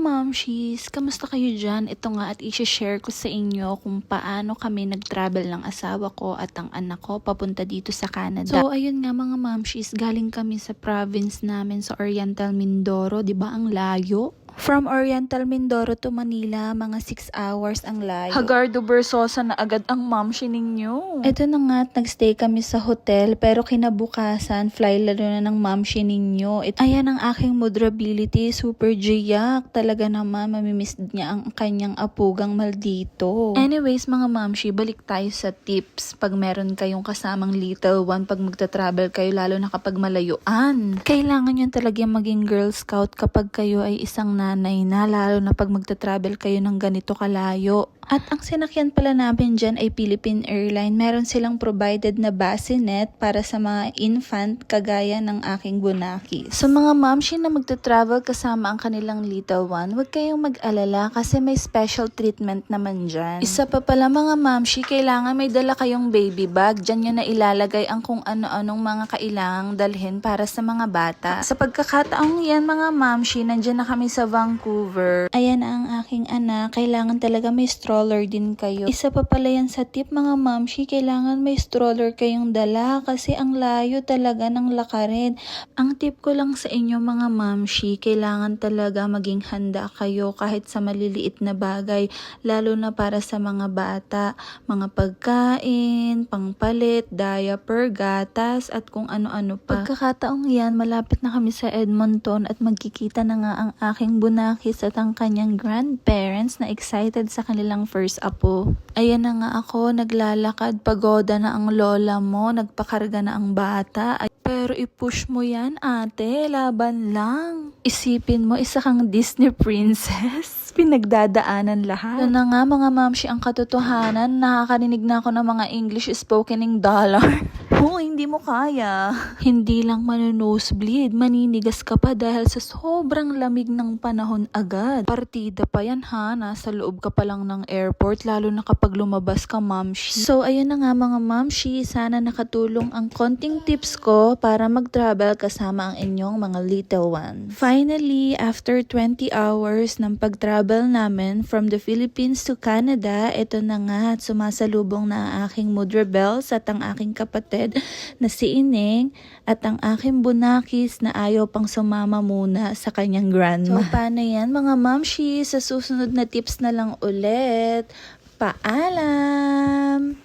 mamshis, kamusta kayo dyan? Ito nga at i-share ko sa inyo kung paano kami nag-travel ng asawa ko at ang anak ko papunta dito sa Canada. So ayun nga mga mamshis, galing kami sa province namin sa Oriental Mindoro, 'di ba ang layo? From Oriental Mindoro to Manila, mga 6 hours ang layo. Hagardo Versosa na agad ang mamshi ninyo. Ito na nga at nagstay kami sa hotel pero kinabukasan, fly lalo na ng mamshi ninyo. Ayan ang aking modrability, super jayak. Talaga naman, mamimiss niya ang kanyang apugang maldito. Anyways mga mamshi, balik tayo sa tips. Pag meron kayong kasamang little one, pag magta-travel kayo, lalo na kapag malayuan. Kailangan yun talaga maging Girl Scout kapag kayo ay isang nanay na, lalo na pag magta-travel kayo ng ganito kalayo. At ang sinakyan pala namin dyan ay Philippine Airlines. Meron silang provided na bassinet para sa mga infant kagaya ng aking bunaki. So mga mamshi na magta-travel kasama ang kanilang little one, huwag kayong mag-alala kasi may special treatment naman dyan. Isa pa pala mga mamshi, kailangan may dala kayong baby bag. Dyan nyo na ilalagay ang kung ano-anong mga kailangang dalhin para sa mga bata. Sa pagkakataong yan mga mamshi, nandyan na kami sa Vancouver. Ayan ang aking anak, kailangan talaga may stroller din kayo. Isa pa pala yan sa tip mga mamshi, kailangan may stroller kayong dala kasi ang layo talaga ng lakarin. Ang tip ko lang sa inyo mga mamshi, kailangan talaga maging handa kayo kahit sa maliliit na bagay, lalo na para sa mga bata, mga pagkain, pangpalit, diaper, gatas at kung ano-ano pa. Pagkakataong yan, malapit na kami sa Edmonton at magkikita na nga ang aking bunakis at ang kanyang grandparents na excited sa kanilang first apo. Ayan na nga ako, naglalakad, pagoda na ang lola mo, nagpakarga na ang bata. Pero i-push mo yan ate, laban lang. Isipin mo, isa kang Disney princess. Pinagdadaanan lahat. Ano na nga mga mamshi ang katotohanan, nakakarinig na ako ng mga English spokening dollar. Oo, hindi mo kaya. Hindi lang mano-nosebleed, maninigas ka pa dahil sa sobrang lamig ng panahon agad. Partida pa yan ha, nasa loob ka pa lang ng airport, lalo na kapag lumabas ka mamshi. So ayun na nga mga mamshi, sana nakatulong ang konting tips ko para mag-travel kasama ang inyong mga little one. Finally, after 20 hours ng pag-travel namin from the Philippines to Canada, ito na nga at sumasalubong na ang aking Mudra Bells at ang aking kapatid na si Ineng at ang aking bunakis na ayaw pang sumama muna sa kanyang grandma. So paano yan mga mamshi? Sa susunod na tips na lang ulit. Paalam!